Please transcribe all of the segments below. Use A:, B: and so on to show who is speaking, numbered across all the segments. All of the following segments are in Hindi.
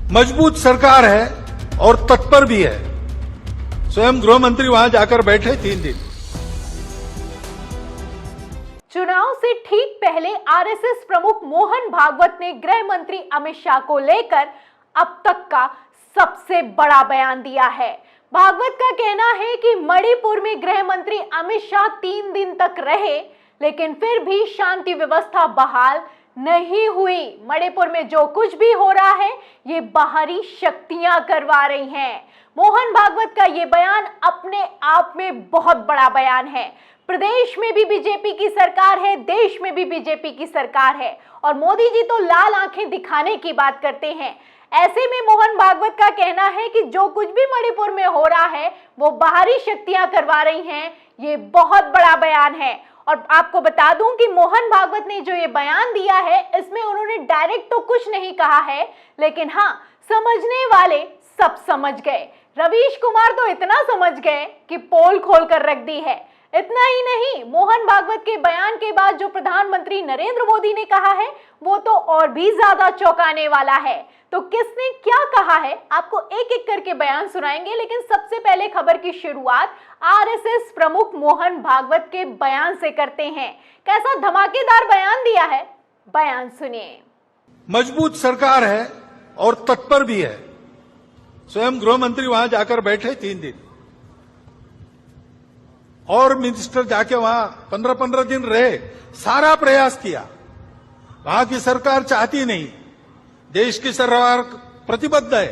A: मजबूत सरकार है और तत्पर भी है। स्वयं गृह मंत्री वहां जाकर बैठे 3 दिन।
B: चुनाव से ठीक पहले आरएसएस प्रमुख मोहन भागवत ने गृह मंत्री अमित शाह को लेकर अब तक का सबसे बड़ा बयान दिया है। भागवत का कहना है कि मणिपुर में गृह मंत्री अमित शाह 3 दिन तक रहे, लेकिन फिर भी शांति व्यवस्था बहाल नहीं हुई। मणिपुर में जो कुछ भी हो रहा है ये बाहरी शक्तियां करवा रही हैं। मोहन भागवत का ये बयान अपने आप में बहुत बड़ा बयान है। प्रदेश में भी बीजेपी की सरकार है, देश में भी बीजेपी की सरकार है और मोदी जी तो लाल आंखें दिखाने की बात करते हैं। ऐसे में मोहन भागवत का कहना है कि जो कुछ भी मणिपुर में हो रहा है वो बाहरी शक्तियां करवा रही हैं। ये बहुत बड़ा बयान है और आपको बता दूं कि मोहन भागवत ने जो ये बयान दिया है इसमें उन्होंने डायरेक्ट तो कुछ नहीं कहा है, लेकिन हाँ, समझने वाले सब समझ गए। रवीश कुमार तो इतना समझ गए कि पोल खोल कर रख दी है। इतना ही नहीं, मोहन भागवत के बयान के बाद जो प्रधानमंत्री नरेंद्र मोदी ने कहा है वो तो और भी ज्यादा चौंकाने वाला है। तो किसने क्या कहा है आपको एक एक करके बयान सुनाएंगे, लेकिन सबसे पहले खबर की शुरुआत आरएसएस प्रमुख मोहन भागवत के बयान से करते हैं। कैसा धमाकेदार बयान दिया है, बयान सुनिए।
A: मजबूत सरकार है और तत्पर भी है। स्वयं गृह मंत्री वहां जाकर बैठे 3 दिन और मिनिस्टर जाके वहां 15-15 दिन रहे, सारा प्रयास किया। वहां की सरकार चाहती नहीं, देश की सरकार प्रतिबद्ध है।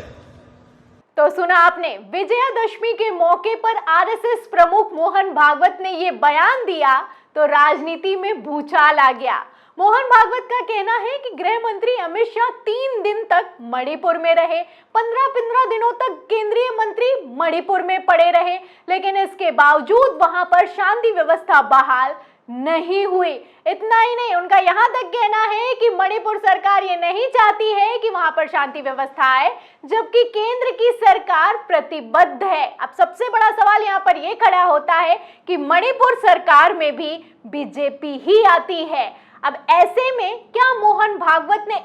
B: तो सुना आपने, विजयादशमी के मौके पर आरएसएस प्रमुख मोहन भागवत ने ये बयान दिया तो राजनीति में भूचाल आ गया। मोहन भागवत का कहना है कि गृह मंत्री अमित शाह 3 दिन तक मणिपुर में रहे, 15-15 दिनों तक केंद्रीय मंत्री मणिपुर में पड़े रहे, लेकिन इसके बावजूद वहां पर शांति व्यवस्था बहाल नहीं हुई। इतना ही नहीं, उनका यहां तक कहना है कि मणिपुर सरकार ये नहीं चाहती है कि वहां पर शांति व्यवस्था आए, जबकि केंद्र की सरकार प्रतिबद्ध है। अब सबसे बड़ा सवाल यहां पर यह खड़ा होता है कि मणिपुर सरकार में भी बीजेपी ही आती है। अब ऐसे में क्या मोहन भागवत ने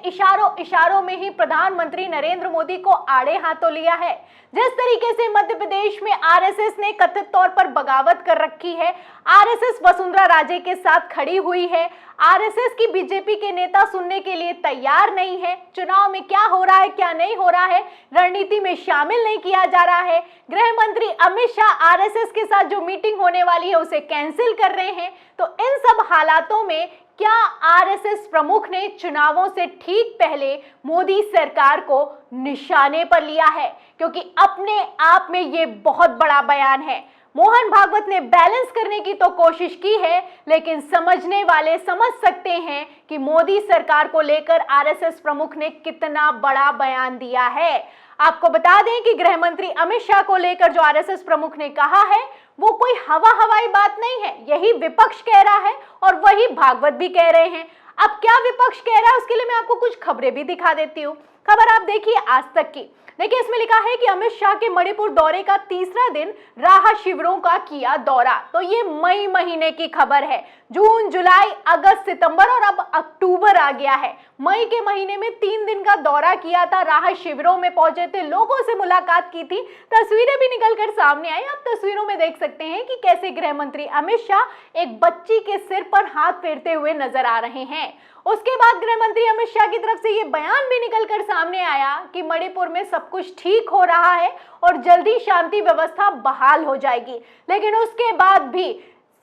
B: इशारों में ही प्रधानमंत्री नरेंद्र मोदी को आड़े हाथों लिया है? जिस तरीके से मध्य प्रदेश में आरएसएस ने कथित तौर पर बगावत कर रखी है, आरएसएस वसुंधरा राजे के साथ खड़ी हुई है, आरएसएस की बीजेपी के नेता सुनने के लिए तैयार नहीं है, चुनाव में क्या हो रहा है क्या नहीं हो रहा है रणनीति में शामिल नहीं किया जा रहा है, गृह मंत्री अमित शाह आरएसएस के साथ जो मीटिंग होने वाली है उसे कैंसिल कर रहे हैं। तो इन सब हालातों में क्या आरएसएस प्रमुख ने चुनावों से ठीक पहले मोदी सरकार को निशाने पर लिया है? क्योंकि अपने आप में ये बहुत बड़ा बयान है। मोहन भागवत ने बैलेंस करने की तो कोशिश की है, लेकिन समझने वाले समझ सकते हैं कि मोदी सरकार को लेकर आरएसएस प्रमुख ने कितना बड़ा बयान दिया है। आपको बता दें कि गृह मंत्री अमित शाह को लेकर जो आरएसएस प्रमुख ने कहा है वो कोई हवाई बात नहीं है, यही विपक्ष कह रहा है और वही भागवत भी कह रहे हैं। अब क्या विपक्ष कह रहा है उसके लिए मैं आपको कुछ खबरें भी दिखा देती हूँ। खबर आप देखिए आज तक की। देखिए, इसमें लिखा है कि अमित शाह के मणिपुर दौरे का 3रा दिन राहत शिविरों का किया दौरा। तो ये मई महीने की खबर है। जून, जुलाई, अगस्त, सितंबर और अब अक्टूबर आ गया है। मई के महीने में 3 दिन का दौरा किया था, राहत शिविरों में पहुंचे थे, लोगों से मुलाकात की थी, तस्वीरें भी निकलकर सामने आई। आप तस्वीरों में देख सकते हैं कि कैसे गृह मंत्री अमित शाह एक बच्ची के सिर पर हाथ फेरते हुए नजर आ रहे हैं। उसके बाद गृह मंत्री अमित शाह की तरफ से ये बयान भी निकलकर सामने आया कि मणिपुर में सब कुछ ठीक हो रहा है और जल्दी शांति व्यवस्था बहाल हो जाएगी। लेकिन उसके बाद भी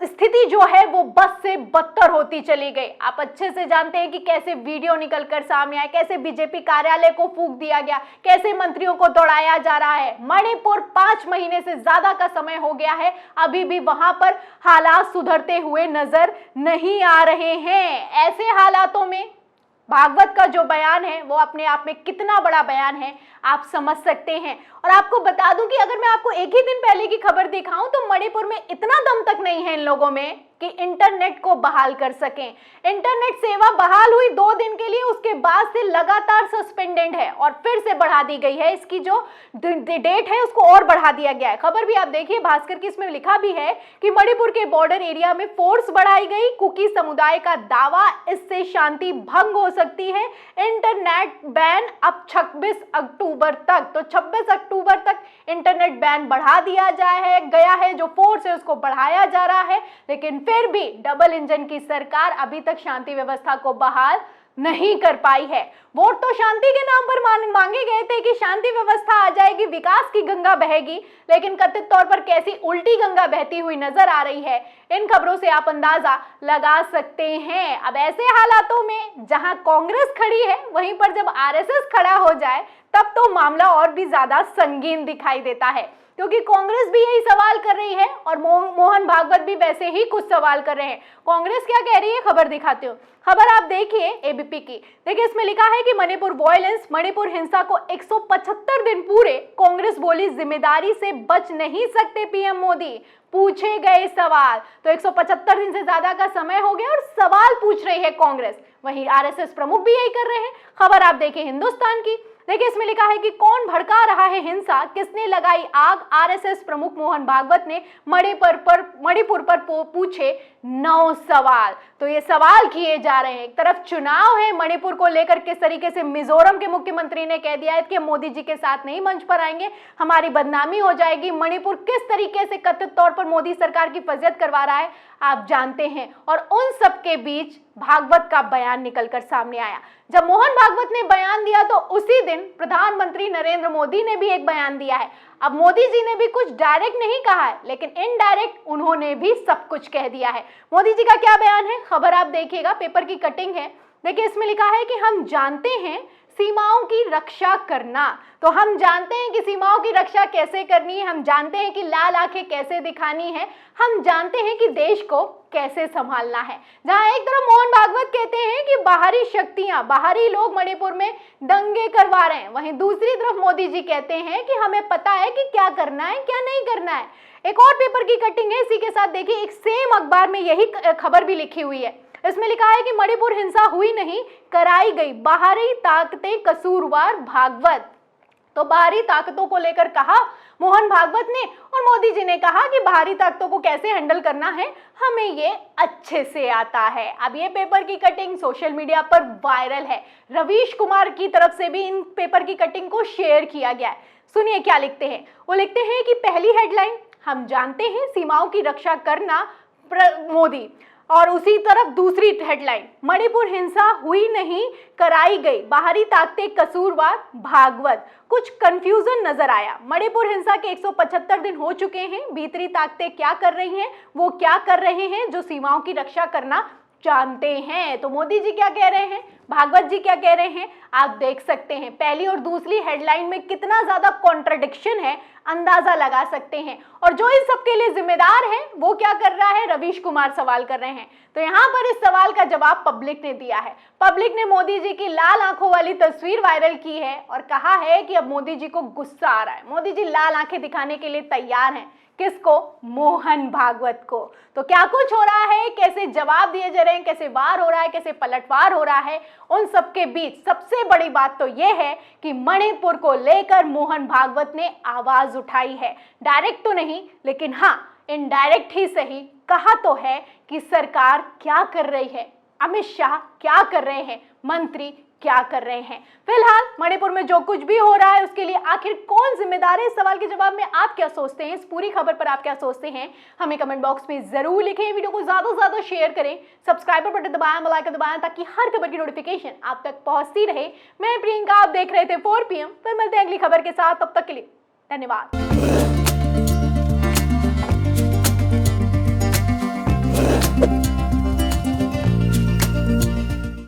B: स्थिति जो है वो बद से बदतर होती चली गई। आप अच्छे से जानते हैं कि कैसे वीडियो निकलकर सामने आए, कैसे बीजेपी कार्यालय को फूंक दिया गया, कैसे मंत्रियों को दौड़ाया जा रहा है। मणिपुर 5 महीने से ज्यादा का समय हो गया है, अभी भी वहां पर हालात सुधरते हुए नजर नहीं आ रहे हैं। ऐसे हालातों में भागवत का जो बयान है वो अपने आप में कितना बड़ा बयान है आप समझ सकते हैं। और आपको बता दूं कि अगर मैं आपको एक ही दिन पहले की खबर दिखाऊं तो मणिपुर में इतना दम तक नहीं है इन लोगों में कि इंटरनेट को बहाल कर सकें। इंटरनेट सेवा बहाल हुई 2 दिन के लिए, उसके बाद से लगातार सस्पेंडेड है और फिर से बढ़ा दी गई है। इसकी जो डेट है उसको और बढ़ा दिया गया है। खबर भी आप देखिए भास्कर की, इसमें लिखा भी है कि मणिपुर के बॉर्डर एरिया में फोर्स बढ़ाई गई। कुकी समुदाय का दावा, इससे शांति भंग हो सकती है। इंटरनेट बैन अब 26 अक्टूबर तक, तो 26 अक्टूबर तक इंटरनेट बैन बढ़ा दिया गया है। जो फोर्स है उसको बढ़ाया जा रहा है, लेकिन फिर भी डबल इंजन की सरकार अभी तक शांति व्यवस्था को बहाल नहीं कर पाई है। वोट तो शांति के नाम पर मांगे गए थे कि शांति व्यवस्था आ जाएगी, विकास की गंगा बहेगी, लेकिन कथित तौर पर कैसी उल्टी गंगा बहती हुई नजर आ रही है, इन खबरों से आप अंदाजा लगा सकते हैं। अब ऐसे हालातों में जहां कांग्रेस खड़ी है, वहीं पर जब आरएसएस खड़ा हो जाए तब तो मामला और भी ज्यादा संगीन दिखाई देता है, क्योंकि कांग्रेस भी यही सवाल कर रही है और मोहन भागवत भी वैसे ही कुछ सवाल कर रहे हैं। कांग्रेस क्या कह रही है, खबर दिखाती हूँ। खबर आप देखिए एबीपी की, देखिए इसमें लिखा है कि मणिपुर वायलेंस, मणिपुर हिंसा को 175 दिन पूरे, कांग्रेस बोली जिम्मेदारी से बच नहीं सकते पीएम मोदी, पूछे गए सवाल। तो 175 दिन से ज्यादा का समय हो गया और सवाल पूछ रही है कांग्रेस। वहीं आरएसएस प्रमुख भी यही कर रहे हैं। खबर आप देखिए हिंदुस्तान की, देखिए इसमें लिखा है कि कौन भड़का रहा है हिंसा, किसने लगाई आग, आरएसएस प्रमुख मोहन भागवत ने मणिपुर पर पूछे 9 सवाल। तो ये सवाल किए जा रहे हैं। एक तरफ चुनाव है, मणिपुर को लेकर किस तरीके से मिजोरम के मुख्यमंत्री ने कह दिया है कि मोदी जी के साथ नहीं मंच पर आएंगे, हमारी बदनामी हो जाएगी। मणिपुर किस तरीके से कथित तौर पर मोदी सरकार की फजीहत करवा रहा है आप जानते हैं। और उन सब के बीच भागवत का बयान निकलकर सामने आया। जब मोहन भागवत ने बयान दिया तो उसी दिन प्रधानमंत्री नरेंद्र मोदी ने भी एक बयान दिया है। अब मोदी जी ने भी कुछ डायरेक्ट नहीं कहा है, लेकिन इनडायरेक्ट उन्होंने भी सब कुछ कह दिया है। मोदी जी का क्या बयान है, खबर आप देखिएगा, पेपर की कटिंग है। देखिए इसमें लिखा है कि हम जानते हैं सीमाओं की रक्षा करना, तो हम जानते हैं कि सीमाओं की रक्षा कैसे करनी है, हम जानते हैं कि लाल आंखें कैसे दिखानी है, हम जानते हैं कि देश को कैसे संभालना है। जहां एक तरफ मोहन भागवत कहते हैं कि बाहरी शक्तियां, बाहरी लोग मणिपुर में दंगे करवा रहे हैं, वहीं दूसरी तरफ मोदी जी कहते हैं कि हमें पता है कि क्या करना है क्या नहीं करना है। एक और पेपर की कटिंग है इसी के साथ, देखिए एक सेम अखबार में यही खबर भी लिखी हुई है। इसमें लिखा है कि मणिपुर हिंसा हुई नहीं, कराई गई, बाहरी ताकतें कसूरवार, भागवत। तो बाहरी ताकतों को लेकर कहा मोहन भागवत ने, और मोदी जी ने कहा कि बाहरी ताकतों को कैसे हैंडल करना है हमें ये अच्छे से आता है। अब ये पेपर की कटिंग सोशल मीडिया पर वायरल है। रवीश कुमार की तरफ से भी इन पेपर की कटिंग को शेयर किया गया है। सुनिए क्या लिखते हैं। वो लिखते हैं कि पहली हेडलाइन, हम जानते हैं सीमाओं की रक्षा करना मोदी, और उसी तरफ दूसरी हेडलाइन, मणिपुर हिंसा हुई नहीं, कराई गई, बाहरी ताकतें कसूरवार, भागवत। कुछ कंफ्यूजन नजर आया। मणिपुर हिंसा के 175 दिन हो चुके हैं, भीतरी ताकतें क्या कर रही हैं, वो क्या कर रहे हैं जो सीमाओं की रक्षा करना जानते हैं। तो मोदी जी क्या कह रहे हैं, भागवत जी क्या कह रहे हैं, आप देख सकते हैं। पहली और दूसरी हेडलाइन में कितना ज्यादा कॉन्ट्रडिक्शन है, अंदाजा लगा सकते हैं। और जो इन सब के लिए जिम्मेदार है वो क्या कर रहा है, रवीश कुमार सवाल कर रहे हैं। तो यहाँ पर इस सवाल का जवाब पब्लिक ने दिया है। पब्लिक ने मोदी जी की लाल आंखों वाली तस्वीर वायरल की है और कहा है कि अब मोदी जी को गुस्सा आ रहा है, मोदी जी लाल आंखें दिखाने के लिए तैयार हैं। किसको, मोहन भागवत को। तो क्या कुछ हो रहा है, कैसे जवाब दिए जा रहे हैं, कैसे वार हो रहा है, कैसे पलटवार हो रहा है, उन सबके बीच सबसे बड़ी बात तो यह है कि मणिपुर को लेकर मोहन भागवत ने आवाज उठाई है। डायरेक्ट तो नहीं, लेकिन हाँ इनडायरेक्ट ही सही, कहा तो है कि सरकार क्या कर रही है, अमित शाह क्या कर रहे हैं, मंत्री क्या कर रहे हैं। फिलहाल मणिपुर में जो कुछ भी हो रहा है उसके लिए आखिर कौन जिम्मेदार है, इस सवाल के जवाब में आप क्या सोचते हैं, इस पूरी खबर पर आप क्या सोचते हैं, हमें कमेंट बॉक्स में जरूर लिखें। वीडियो को ज्यादा से ज्यादा शेयर करें, सब्सक्राइबर बटन दबाएं, बेल आइकन दबाएं ताकि हर खबर की नोटिफिकेशन आप तक पहुंचती रहे। मैं प्रियंका, आप देख रहे थे 4 PM। फिर मिलते हैं अगली खबर के साथ, तब तक के लिए धन्यवाद।